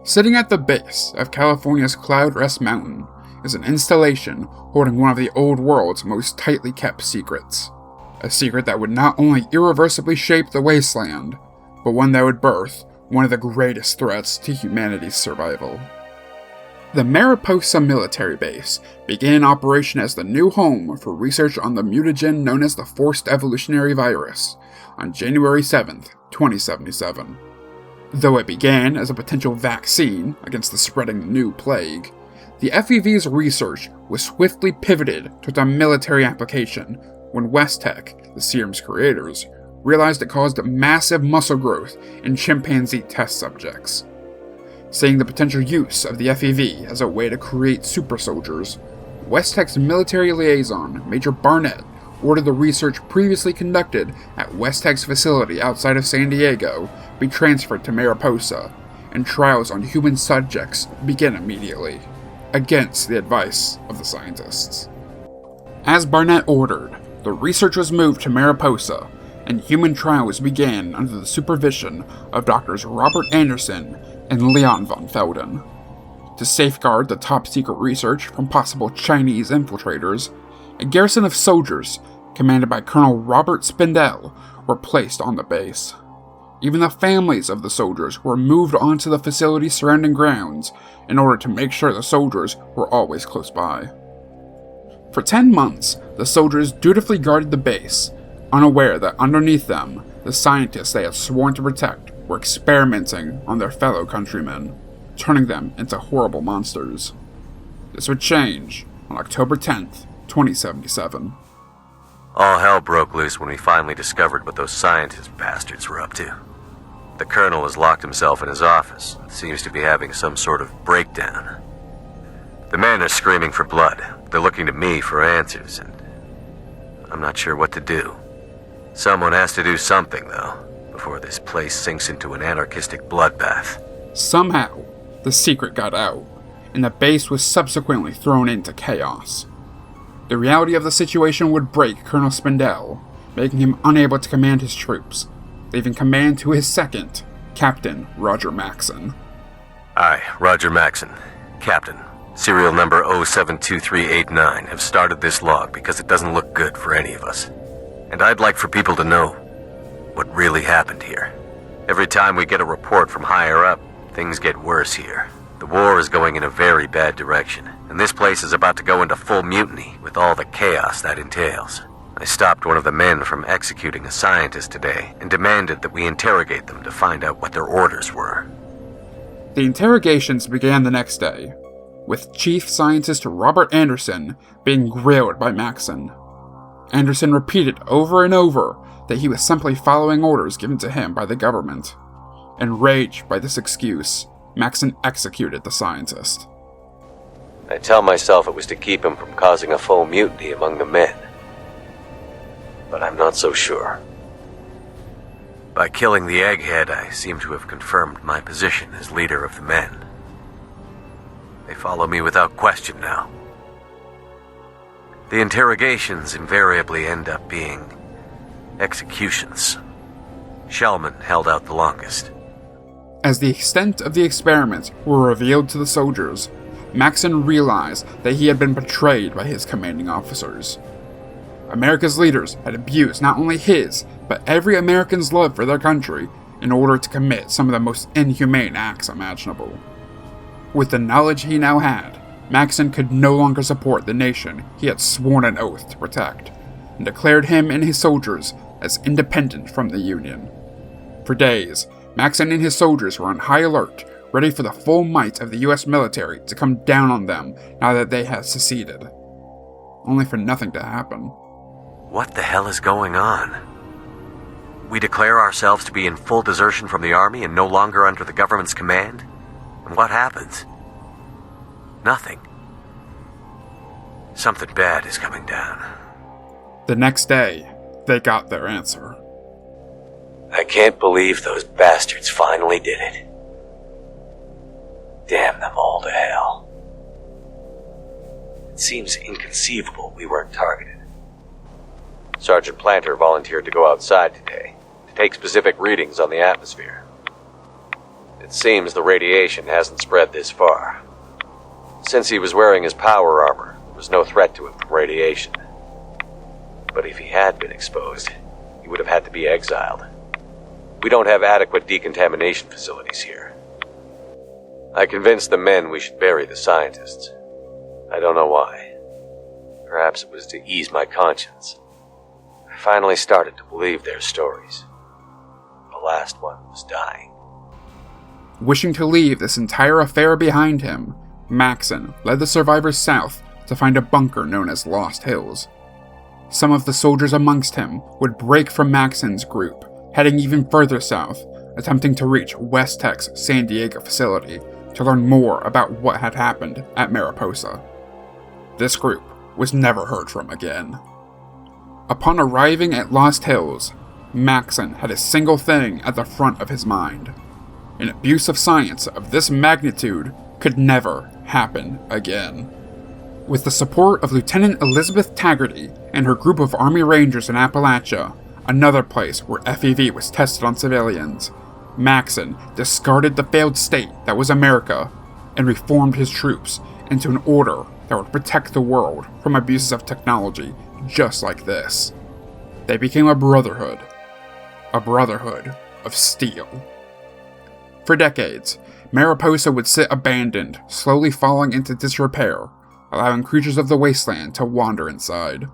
Sitting at the base of California's Cloud Rest Mountain is an installation holding one of the old world's most tightly kept secrets. A secret that would not only irreversibly shape the wasteland, but one that would birth one of the greatest threats to humanity's survival. The Mariposa military base began operation as the new home for research on the mutagen known as the Forced Evolutionary Virus on January 7th, 2077. Though it began as a potential vaccine against the spreading new plague, the FEV's research was swiftly pivoted towards a military application when Westtech, the serum's creators, realized it caused massive muscle growth in chimpanzee test subjects. Seeing the potential use of the FEV as a way to create super soldiers, Westtech's military liaison, Major Barnett, ordered the research previously conducted at Westtech's facility outside of San Diego be transferred to Mariposa, and trials on human subjects begin immediately, against the advice of the scientists. As Barnett ordered, the research was moved to Mariposa, and human trials began under the supervision of Drs. Robert Anderson and Leon von Felden. To safeguard the top-secret research from possible Chinese infiltrators, a garrison of soldiers, commanded by Colonel Robert Spindell, were placed on the base. Even the families of the soldiers were moved onto the facility's surrounding grounds in order to make sure the soldiers were always close by. For 10 months, the soldiers dutifully guarded the base, unaware that underneath them, the scientists they had sworn to protect were experimenting on their fellow countrymen, turning them into horrible monsters. This would change on October 10th, 2077. All hell broke loose when we finally discovered what those scientist bastards were up to. The colonel has locked himself in his office and seems to be having some sort of breakdown. The men are screaming for blood. They're looking to me for answers, and I'm not sure what to do. Someone has to do something, though, before this place sinks into an anarchistic bloodbath. Somehow, the secret got out, and the base was subsequently thrown into chaos. The reality of the situation would break Colonel Spindell, making him unable to command his troops, leaving command to his second, Captain Roger Maxson. Aye, Roger Maxson. Captain, serial number 072389, have started this log because it doesn't look good for any of us. And I'd like for people to know what really happened here. Every time we get a report from higher up, things get worse here. The war is going in a very bad direction, and this place is about to go into full mutiny with all the chaos that entails. I stopped one of the men from executing a scientist today and demanded that we interrogate them to find out what their orders were. The interrogations began the next day, with Chief Scientist Robert Anderson being grilled by Maxson. Anderson repeated over and over that he was simply following orders given to him by the government. Enraged by this excuse, Maxson executed the scientist. I tell myself it was to keep him from causing a full mutiny among the men. But I'm not so sure. By killing the egghead, I seem to have confirmed my position as leader of the men. They follow me without question now. The interrogations invariably end up being executions. Shellman held out the longest. As the extent of the experiments were revealed to the soldiers, Maxson realized that he had been betrayed by his commanding officers. America's leaders had abused not only his, but every American's love for their country in order to commit some of the most inhumane acts imaginable. With the knowledge he now had, Maxson could no longer support the nation he had sworn an oath to protect, and declared him and his soldiers as independent from the Union. For days, Maxson and his soldiers were on high alert, ready for the full might of the US military to come down on them now that they had seceded. Only for nothing to happen. What the hell is going on? We declare ourselves to be in full desertion from the army and no longer under the government's command? And what happens? Nothing. Something bad is coming down. The next day, they got their answer. I can't believe those bastards finally did it. Damn them all to hell. It seems inconceivable we weren't targeted. Sergeant Planter volunteered to go outside today to take specific readings on the atmosphere. It It seems the radiation hasn't spread this far. Since he was wearing his power armor, there was no threat to him from radiation. But if he had been exposed, he would have had to be exiled. We don't have adequate decontamination facilities here. I convinced the men we should bury the scientists. I don't know why. Perhaps it was to ease my conscience. I finally started to believe their stories. The last one was dying. Wishing to leave this entire affair behind him, Maxson led the survivors south to find a bunker known as Lost Hills. Some of the soldiers amongst him would break from Maxson's group, heading even further south, attempting to reach West Tech's San Diego facility to learn more about what had happened at Mariposa. This group was never heard from again. Upon arriving at Lost Hills, Maxson had a single thing at the front of his mind. An abuse of science of this magnitude could never happen again. With the support of Lieutenant Elizabeth Taggarty and her group of Army Rangers in Appalachia, another place where FEV was tested on civilians, Maxson discarded the failed state that was America and reformed his troops into an order that would protect the world from abuses of technology just like this. They became a brotherhood of steel. For decades, Mariposa would sit abandoned, slowly falling into disrepair, allowing creatures of the wasteland to wander inside.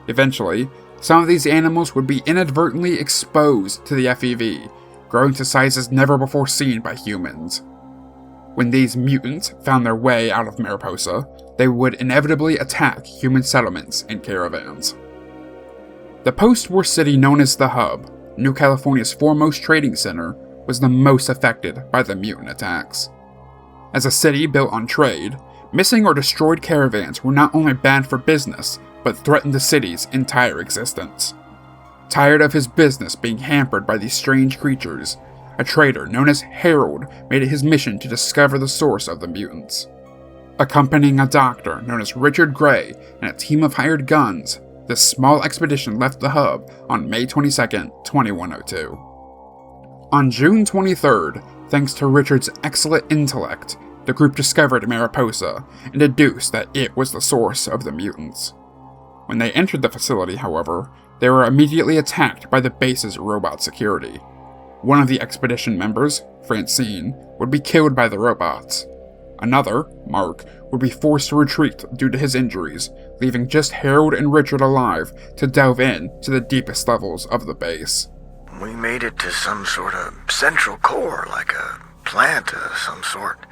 Eventually, some of these animals would be inadvertently exposed to the FEV, growing to sizes never before seen by humans. When these mutants found their way out of Mariposa, they would inevitably attack human settlements and caravans. The post-war city known as the Hub, New California's foremost trading center, was the most affected by the mutant attacks. As a city built on trade, missing or destroyed caravans were not only bad for business, but threatened the city's entire existence. Tired of his business being hampered by these strange creatures, a trader known as Harold made it his mission to discover the source of the mutants. Accompanying a doctor known as Richard Gray and a team of hired guns, this small expedition left the Hub on May 22, 2102. On June 23rd, thanks to Richard's excellent intellect, the group discovered Mariposa and deduced that it was the source of the mutants. When they entered the facility, however, they were immediately attacked by the base's robot security. One of the expedition members, Francine, would be killed by the robots. Another, Mark, would be forced to retreat due to his injuries, leaving just Harold and Richard alive to delve in to the deepest levels of the base. We made it to some sort of central core, like a plant of some sort.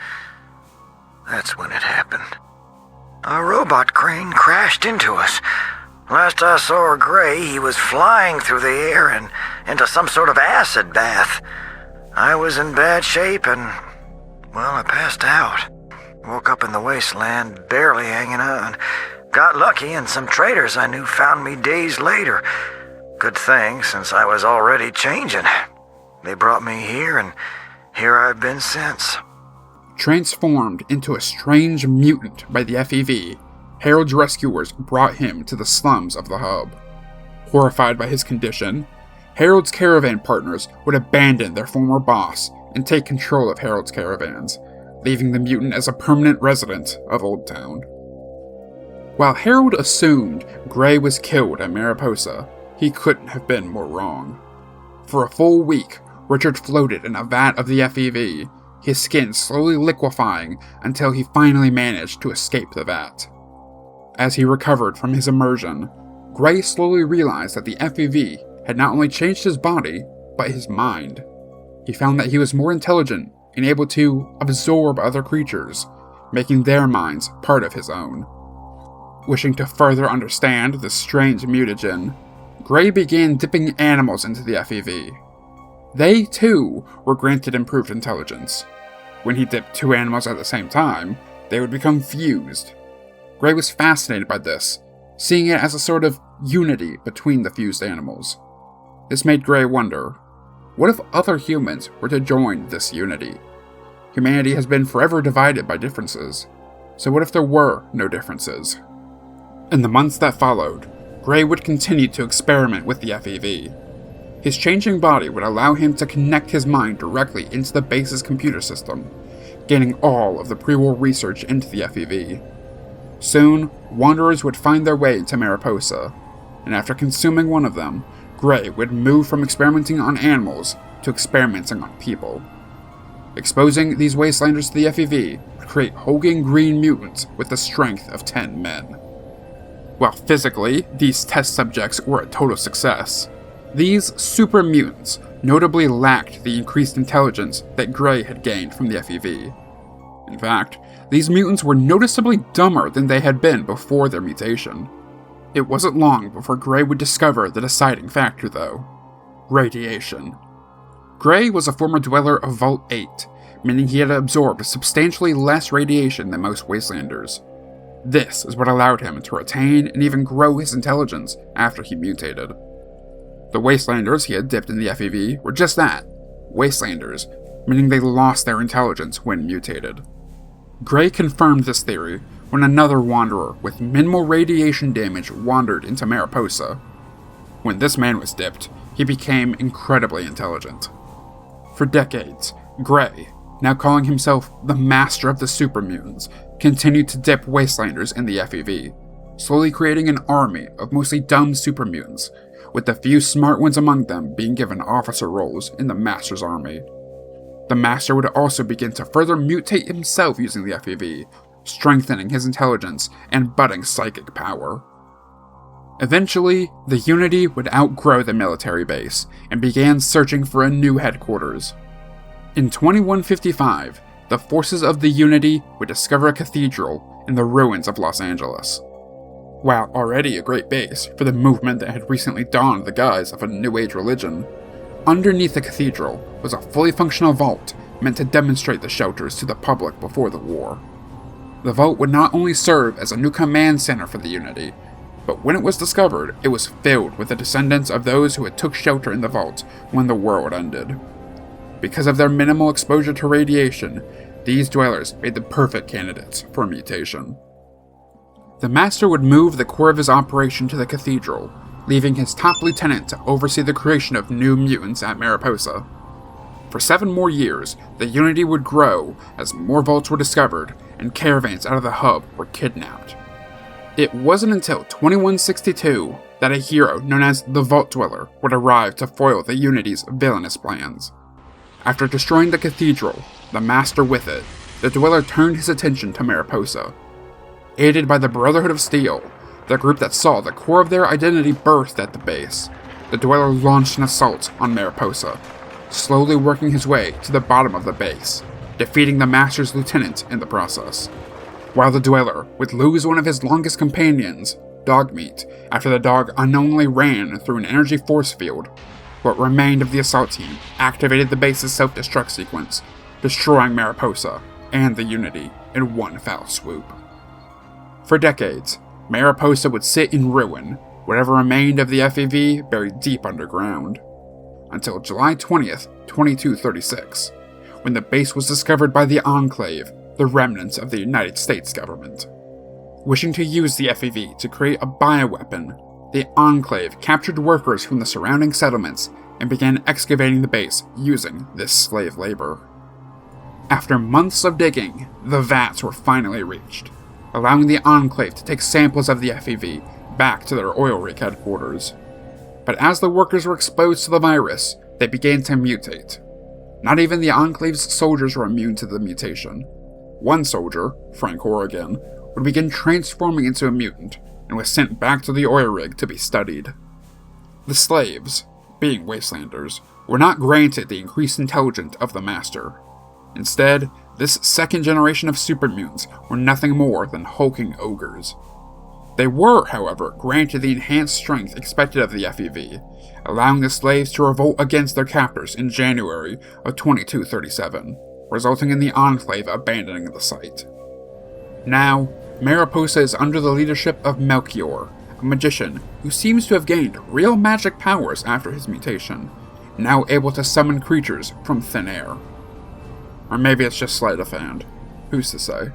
That's when it happened. A robot crane crashed into us. Last I saw Gray, he was flying through the air and into some sort of acid bath. I was in bad shape and, well, I passed out. Woke up in the wasteland, barely hanging on. Got lucky and some traders I knew found me days later. Good thing, since I was already changing. They brought me here, and here I've been since. Transformed into a strange mutant by the FEV, Harold's rescuers brought him to the slums of the Hub. Horrified by his condition, Harold's caravan partners would abandon their former boss and take control of Harold's caravans, leaving the mutant as a permanent resident of Old Town. While Harold assumed Gray was killed at Mariposa, he couldn't have been more wrong. For a full week, Richard floated in a vat of the FEV, his skin slowly liquefying until he finally managed to escape the vat. As he recovered from his immersion, Gray slowly realized that the FEV had not only changed his body, but his mind. He found that he was more intelligent and able to absorb other creatures, making their minds part of his own. Wishing to further understand this strange mutagen, Gray began dipping animals into the FEV. They, too, were granted improved intelligence. When he dipped two animals at the same time, they would become fused. Gray was fascinated by this, seeing it as a sort of unity between the fused animals. This made Gray wonder, what if other humans were to join this unity? Humanity has been forever divided by differences, so what if there were no differences? In the months that followed, Gray would continue to experiment with the FEV. His changing body would allow him to connect his mind directly into the base's computer system, gaining all of the pre-war research into the FEV. Soon, wanderers would find their way to Mariposa, and after consuming one of them, Gray would move from experimenting on animals to experimenting on people. Exposing these wastelanders to the FEV would create hulking green mutants with the strength of 10 men. While physically, these test subjects were a total success, these super mutants notably lacked the increased intelligence that Gray had gained from the FEV. In fact, these mutants were noticeably dumber than they had been before their mutation. It wasn't long before Gray would discover the deciding factor, though: radiation. Gray was a former dweller of Vault 8, meaning he had absorbed substantially less radiation than most wastelanders. This is what allowed him to retain and even grow his intelligence after he mutated. The wastelanders he had dipped in the FEV were just that, wastelanders, meaning they lost their intelligence when mutated. Gray confirmed this theory when another wanderer with minimal radiation damage wandered into Mariposa. When this man was dipped, he became incredibly intelligent. For decades, Gray, now calling himself the Master of the Super Mutants, continued to dip wastelanders in the FEV, slowly creating an army of mostly dumb super mutants, with the few smart ones among them being given officer roles in the Master's army. The Master would also begin to further mutate himself using the FEV, strengthening his intelligence and budding psychic power. Eventually, the Unity would outgrow the military base and began searching for a new headquarters. In 2155, the forces of the Unity would discover a cathedral in the ruins of Los Angeles. While already a great base for the movement that had recently donned the guise of a New Age religion, underneath the cathedral was a fully functional vault meant to demonstrate the shelters to the public before the war. The vault would not only serve as a new command center for the Unity, but when it was discovered, it was filled with the descendants of those who had took shelter in the vault when the world ended. Because of their minimal exposure to radiation, these dwellers made the perfect candidates for mutation. The Master would move the core of his operation to the cathedral, leaving his top lieutenant to oversee the creation of new mutants at Mariposa. For 7 more years, the Unity would grow as more vaults were discovered and caravans out of the hub were kidnapped. It wasn't until 2162 that a hero known as the Vault Dweller would arrive to foil the Unity's villainous plans. After destroying the cathedral, the Master with it, the Dweller turned his attention to Mariposa. Aided by the Brotherhood of Steel, the group that saw the core of their identity birthed at the base, the Dweller launched an assault on Mariposa, slowly working his way to the bottom of the base, defeating the Master's lieutenant in the process. While the Dweller would lose one of his longest companions, Dogmeat, after the dog unknowingly ran through an energy force field, what remained of the assault team activated the base's self-destruct sequence, destroying Mariposa and the Unity in one foul swoop. For decades, Mariposa would sit in ruin, whatever remained of the FEV buried deep underground, until July 20th, 2236, when the base was discovered by the Enclave, the remnants of the United States government. Wishing to use the FEV to create a bioweapon, the Enclave captured workers from the surrounding settlements and began excavating the base using this slave labor. After months of digging, the vats were finally reached, allowing the Enclave to take samples of the FEV back to their oil rig headquarters. But as the workers were exposed to the virus, they began to mutate. Not even the Enclave's soldiers were immune to the mutation. One soldier, Frank Horrigan, would begin transforming into a mutant and was sent back to the oil rig to be studied. The slaves, being wastelanders, were not granted the increased intelligence of the Master. Instead, this second generation of super mutants were nothing more than hulking ogres. They were, however, granted the enhanced strength expected of the FEV, allowing the slaves to revolt against their captors in January of 2237, resulting in the Enclave abandoning the site. Now, Mariposa is under the leadership of Melchior, a magician who seems to have gained real magic powers after his mutation, now able to summon creatures from thin air. Or maybe it's just sleight of hand. Who's to say?